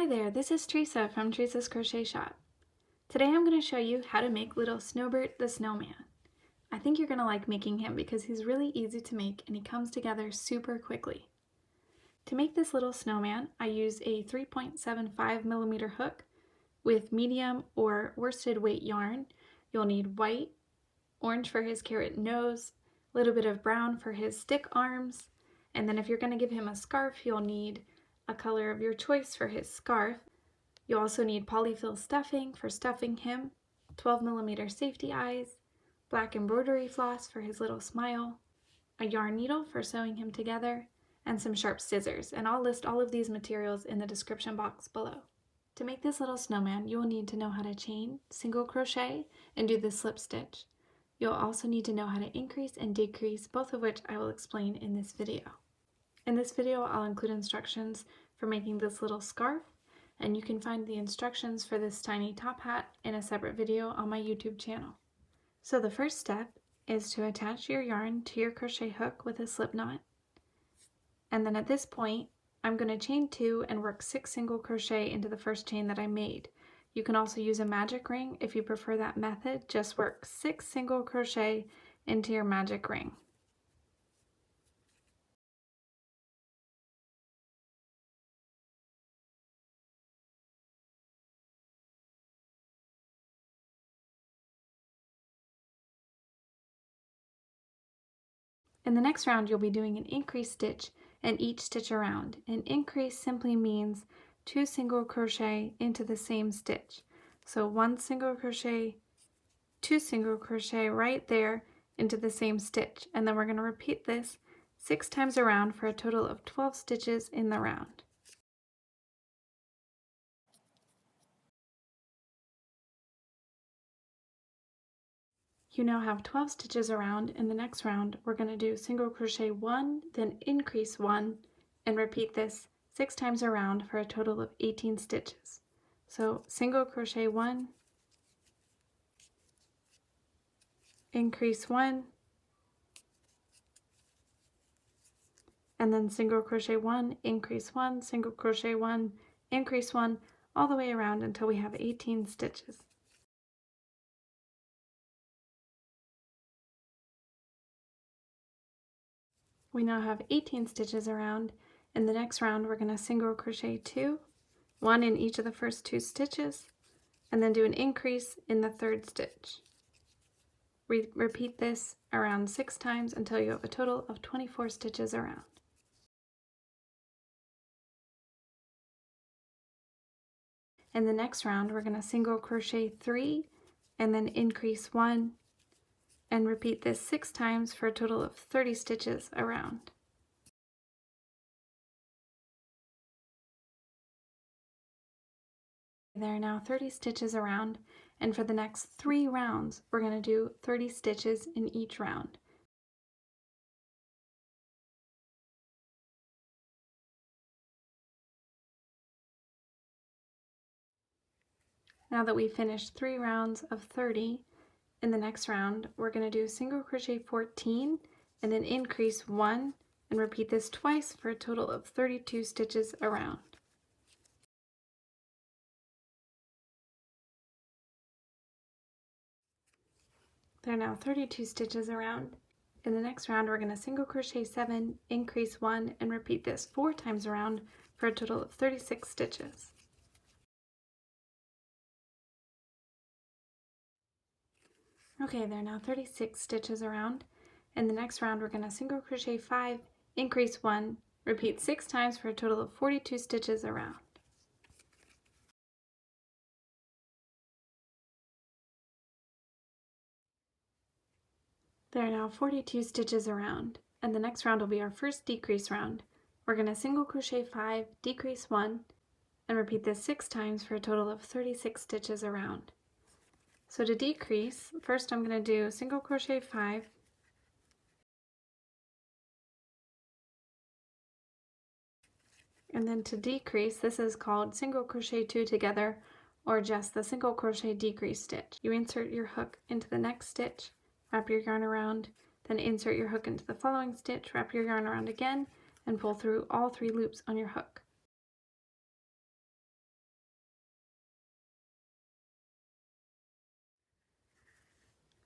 Hi there, this is Theresa from Theresa's Crochet Shop. Today I'm going to show you how to make little Snowbert the Snowman. I think you're going to like making him because he's really easy to make and he comes together super quickly. To make this little snowman, I use a 3.75mm hook with medium or worsted weight yarn. You'll need white, orange for his carrot nose, a little bit of brown for his stick arms, and then if you're going to give him a scarf, you'll need a color of your choice for his scarf. You also need polyfill stuffing for stuffing him, 12mm safety eyes, black embroidery floss for his little smile, a yarn needle for sewing him together, and some sharp scissors, and I'll list all of these materials in the description box below. To make this little snowman, you will need to know how to chain, single crochet, and do the slip stitch. You'll also need to know how to increase and decrease, both of which I will explain in this video. In this video, I'll include instructions for making this little scarf, and you can find the instructions for this tiny top hat in a separate video on my YouTube channel. So the first step is to attach your yarn to your crochet hook with a slip knot. And then at this point, I'm going to chain 2 and work 6 single crochet into the first chain that I made. You can also use a magic ring if you prefer that method. Just work 6 single crochet into your magic ring. In the next round, you'll be doing an increase stitch in each stitch around. An increase simply means 2 single crochet into the same stitch. So 1 single crochet, 2 single crochet right there into the same stitch. And then we're going to repeat this 6 times around for a total of 12 stitches in the round. You now have 12 stitches around. In the next round, we're going to do single crochet 1, then increase 1, and repeat this 6 times around for a total of 18 stitches. So single crochet 1, increase 1, and then single crochet 1, increase 1, single crochet 1, increase 1, all the way around until we have 18 stitches. We now have 18 stitches around. In the next round, we're going to single crochet 2, 1 in each of the first 2 stitches, and then do an increase in the 3rd stitch. Repeat this around 6 times until you have a total of 24 stitches around. In the next round, we're going to single crochet 3 and then increase 1 and repeat this 6 times for a total of 30 stitches around. There are now 30 stitches around, and for the next 3 rounds, we're going to do 30 stitches in each round. Now that we've finished 3 rounds of 30, in the next round, we're going to do single crochet 14 and then increase 1 and repeat this twice for a total of 32 stitches around. There are now 32 stitches around. In the next round, we're going to single crochet 7, increase 1, and repeat this 4 times around for a total of 36 stitches. Okay, there are now 36 stitches around. In the next round, we're going to single crochet 5, increase 1, repeat 6 times for a total of 42 stitches around. There are now 42 stitches around, and the next round will be our first decrease round. We're going to single crochet 5, decrease 1, and repeat this 6 times for a total of 36 stitches around. So to decrease, first I'm going to do single crochet 5, and then to decrease, this is called single crochet 2 together, or just the single crochet decrease stitch. You insert your hook into the next stitch, wrap your yarn around, then insert your hook into the following stitch, wrap your yarn around again, and pull through all 3 loops on your hook.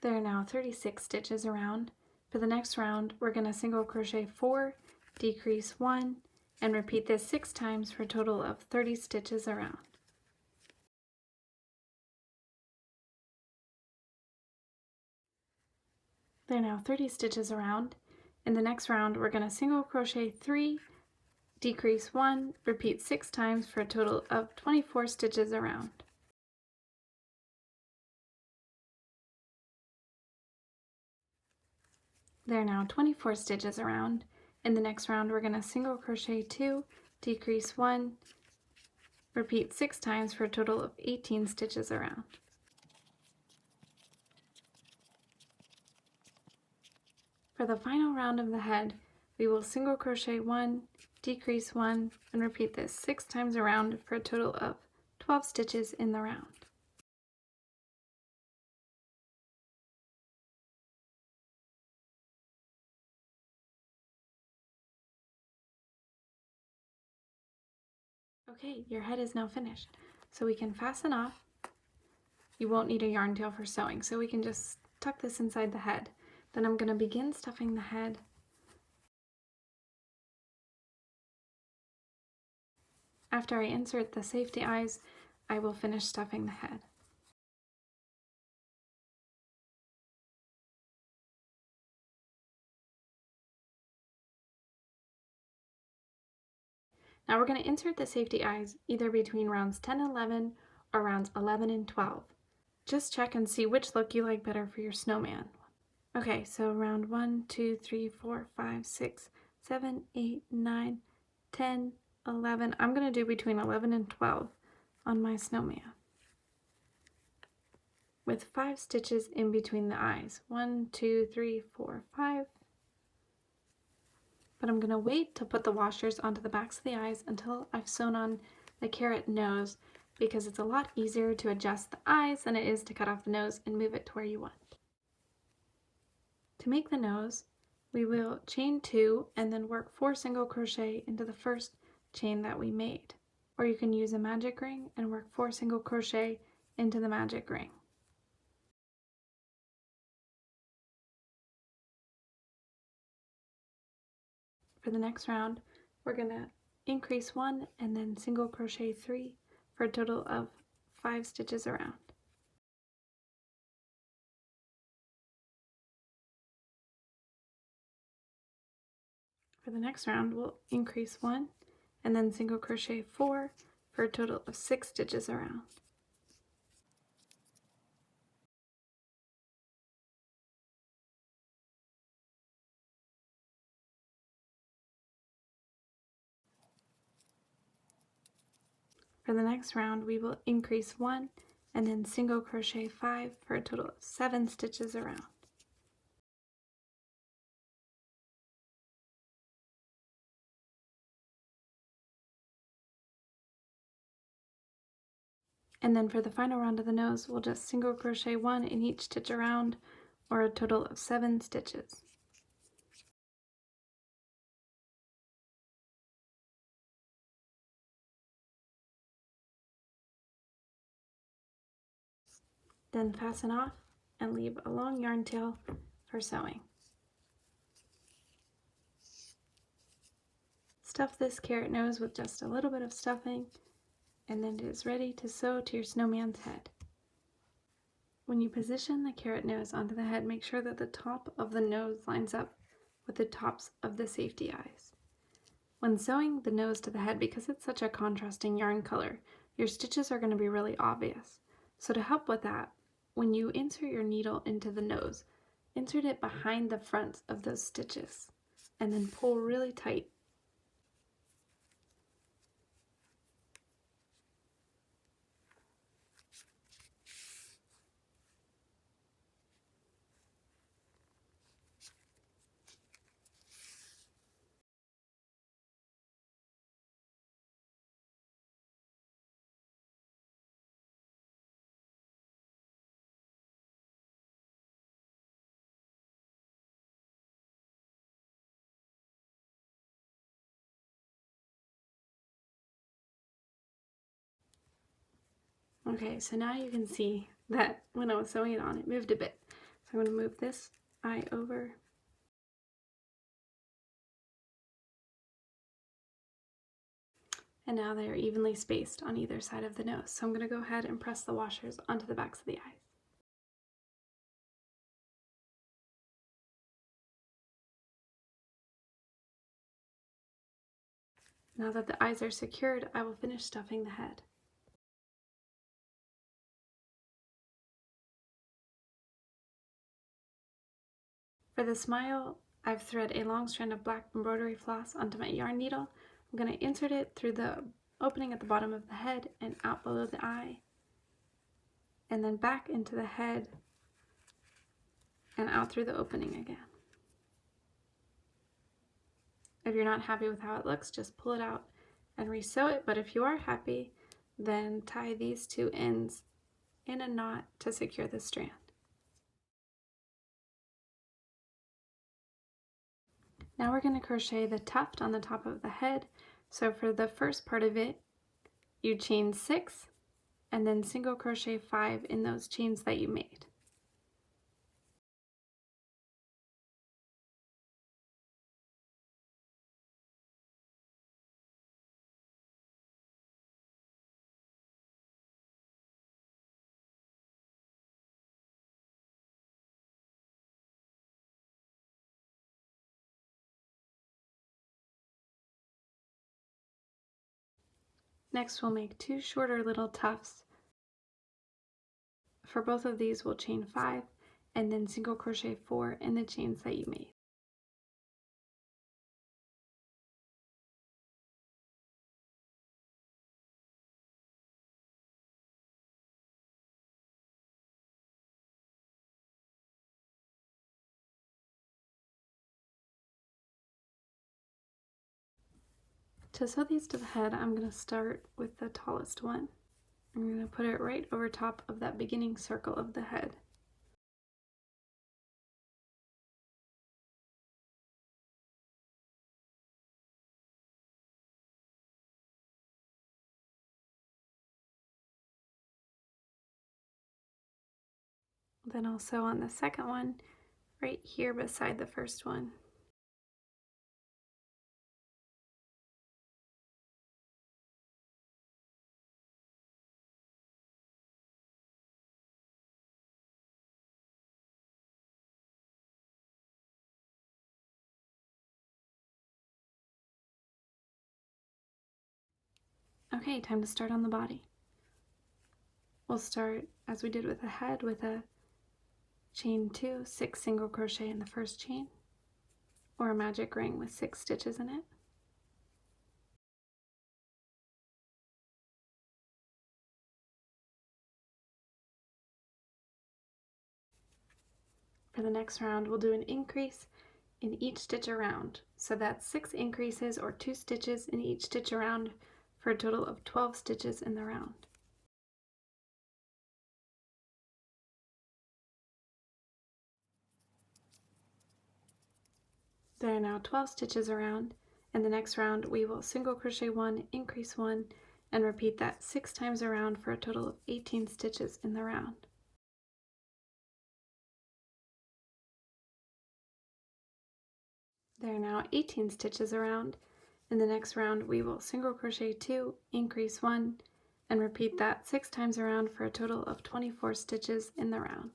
There are now 36 stitches around. For the next round, we're going to single crochet 4, decrease 1, and repeat this 6 times for a total of 30 stitches around. There are now 30 stitches around. In the next round, we're going to single crochet 3, decrease 1, repeat 6 times for a total of 24 stitches around. There are now 24 stitches around. In the next round, we're going to single crochet 2, decrease 1, repeat 6 times for a total of 18 stitches around. For the final round of the head, we will single crochet 1, decrease 1, and repeat this 6 times around for a total of 12 stitches in the round. Okay, your head is now finished, so we can fasten off. You won't need a yarn tail for sewing, so we can just tuck this inside the head. Then I'm going to begin stuffing the head. After I insert the safety eyes, I will finish stuffing the head. Now we're going to insert the safety eyes either between rounds 10 and 11 or rounds 11 and 12. Just check and see which look you like better for your snowman. Okay, so round 1, 2, 3, 4, 5, 6, 7, 8, 9, 10, 11. I'm going to do between 11 and 12 on my snowman, with 5 stitches in between the eyes. 1, 2, 3, 4, 5. But I'm going to wait to put the washers onto the backs of the eyes until I've sewn on the carrot nose, because it's a lot easier to adjust the eyes than it is to cut off the nose and move it to where you want. To make the nose, we will chain 2 and then work 4 single crochet into the first chain that we made. Or you can use a magic ring and work 4 single crochet into the magic ring. For the next round, we're going to increase 1 and then single crochet 3 for a total of 5 stitches around. For the next round, we'll increase 1 and then single crochet 4 for a total of 6 stitches around. For the next round, we will increase 1 and then single crochet 5 for a total of 7 stitches around. And then for the final round of the nose, we'll just single crochet 1 in each stitch around, or a total of 7 stitches. Then fasten off and leave a long yarn tail for sewing. Stuff this carrot nose with just a little bit of stuffing, and then it is ready to sew to your snowman's head. When you position the carrot nose onto the head, make sure that the top of the nose lines up with the tops of the safety eyes. When sewing the nose to the head, because it's such a contrasting yarn color, your stitches are going to be really obvious. So to help with that, when you insert your needle into the nose, insert it behind the fronts of those stitches and then pull really tight. Okay, so now you can see that when I was sewing it on, it moved a bit. So I'm going to move this eye over. And now they're evenly spaced on either side of the nose. So I'm going to go ahead and press the washers onto the backs of the eyes. Now that the eyes are secured, I will finish stuffing the head. For the smile, I've thread a long strand of black embroidery floss onto my yarn needle. I'm going to insert it through the opening at the bottom of the head and out below the eye, and then back into the head and out through the opening again. If you're not happy with how it looks, just pull it out and resew it, but if you are happy, then tie these two ends in a knot to secure the strand. Now we're going to crochet the tuft on the top of the head. So for the first part of it, you chain 6 and then single crochet 5 in those chains that you made. Next we'll make 2 shorter little tufts. For both of these we'll chain 5 and then single crochet 4 in the chains that you made. To sew these to the head, I'm going to start with the tallest one. I'm going to put it right over top of that beginning circle of the head. Then I'll sew on the second one right here beside the first one. Okay, time to start on the body. We'll start as we did with the head with a chain 2, 6 single crochet in the first chain, or a magic ring with 6 stitches in it. For the next round, we'll do an increase in each stitch around. So that's 6 increases or 2 stitches in each stitch around for a total of 12 stitches in the round. There are now 12 stitches around. In the next round, we will single crochet 1, increase 1, and repeat that 6 times around for a total of 18 stitches in the round. There are now 18 stitches around. In the next round, we will single crochet 2, increase 1, and repeat that 6 times around for a total of 24 stitches in the round.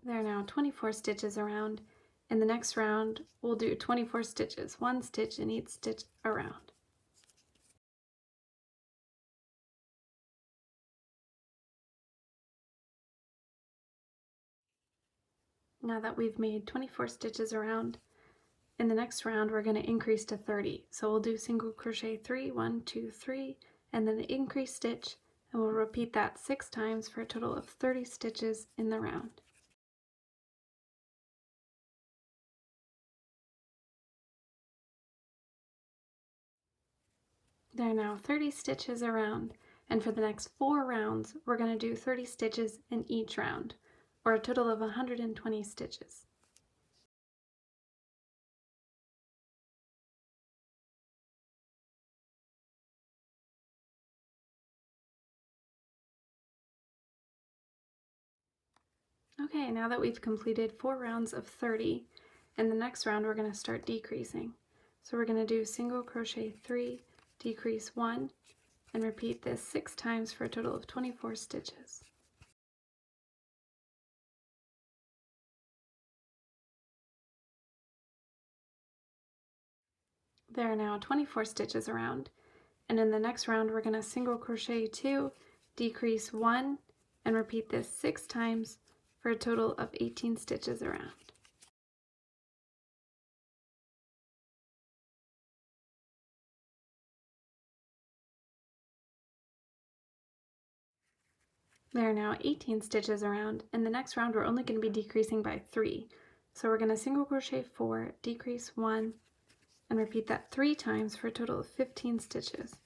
There are now 24 stitches around. In the next round, we'll do 24 stitches, 1 stitch in each stitch around. Now that we've made 24 stitches around, in the next round we're going to increase to 30. So we'll do single crochet 3, 1, 2, 3, and then the increase stitch, and we'll repeat that 6 times for a total of 30 stitches in the round. There are now 30 stitches around, and for the next 4 rounds we're going to do 30 stitches in each round, or a total of 120 stitches. Okay, now that we've completed 4 rounds of 30, in the next round we're going to start decreasing. So we're going to do single crochet 3, decrease 1, and repeat this 6 times for a total of 24 stitches. There are now 24 stitches around, and in the next round we're going to single crochet 2, decrease 1, and repeat this 6 times for a total of 18 stitches around. There are now 18 stitches around. In the next round we're only going to be decreasing by 3. So we're going to single crochet 4, decrease 1, and repeat that 3 times for a total of 15 stitches.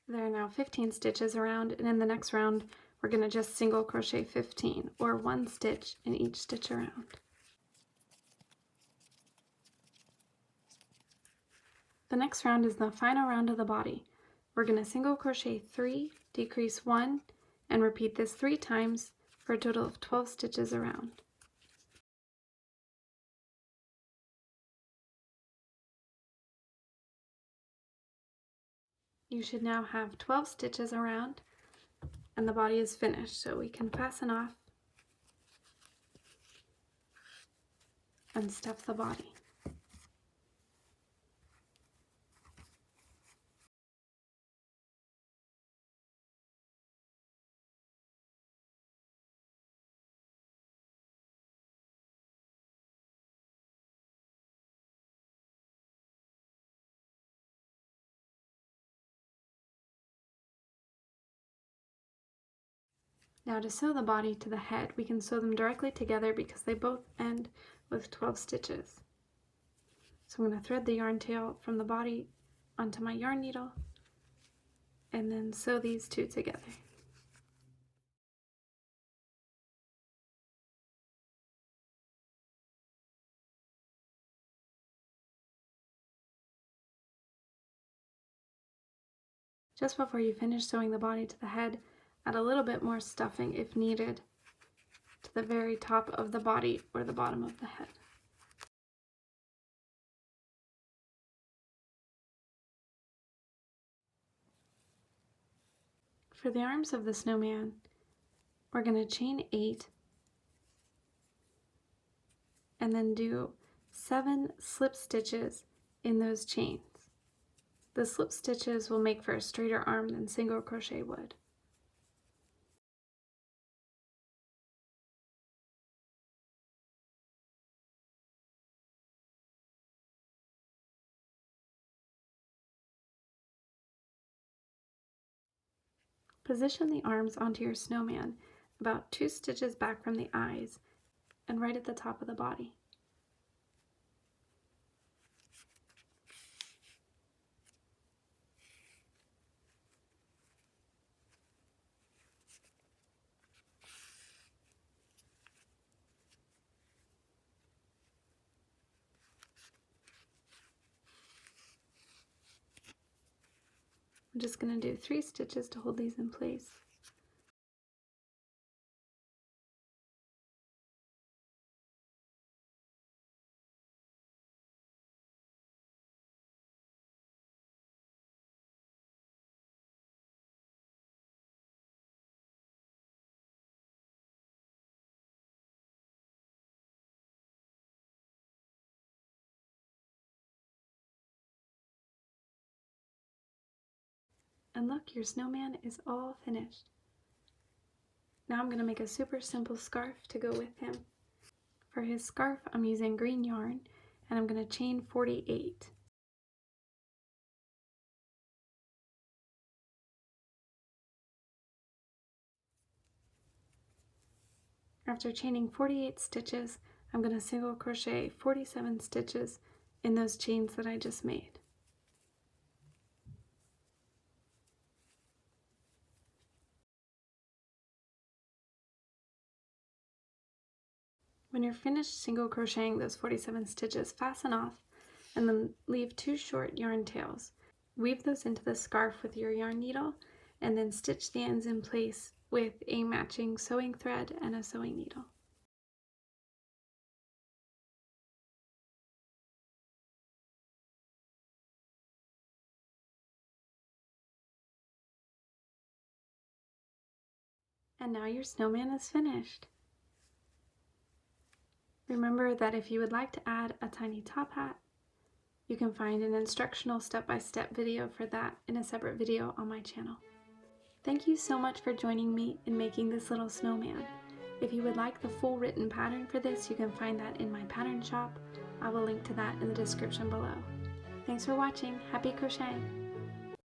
There are now 15 stitches around, and in the next round we're going to just single crochet 15, or 1 stitch in each stitch around. The next round is the final round of the body. We're going to single crochet 3, decrease 1, and repeat this 3 times for a total of 12 stitches around. You should now have 12 stitches around, and the body is finished, so we can fasten off and stuff the body. Now to sew the body to the head, we can sew them directly together because they both end with 12 stitches. So I'm going to thread the yarn tail from the body onto my yarn needle and then sew these two together. Just before you finish sewing the body to the head, add a little bit more stuffing if needed to the very top of the body or the bottom of the head. For the arms of the snowman, we're going to chain 8 and then do 7 slip stitches in those chains. The slip stitches will make for a straighter arm than single crochet would. Position the arms onto your snowman about 2 stitches back from the eyes and right at the top of the body. I'm just going to do 3 stitches to hold these in place. And look, your snowman is all finished. Now I'm going to make a super simple scarf to go with him. For his scarf, I'm using green yarn, and I'm going to chain 48. After chaining 48 stitches, I'm going to single crochet 47 stitches in those chains that I just made. When you're finished single crocheting those 47 stitches, fasten off and then leave 2 short yarn tails. Weave those into the scarf with your yarn needle, and then stitch the ends in place with a matching sewing thread and a sewing needle. And now your snowman is finished. Remember that if you would like to add a tiny top hat, you can find an instructional step-by-step video for that in a separate video on my channel. Thank you so much for joining me in making this little snowman. If you would like the full written pattern for this, you can find that in my pattern shop. I will link to that in the description below. Thanks for watching. Happy crocheting!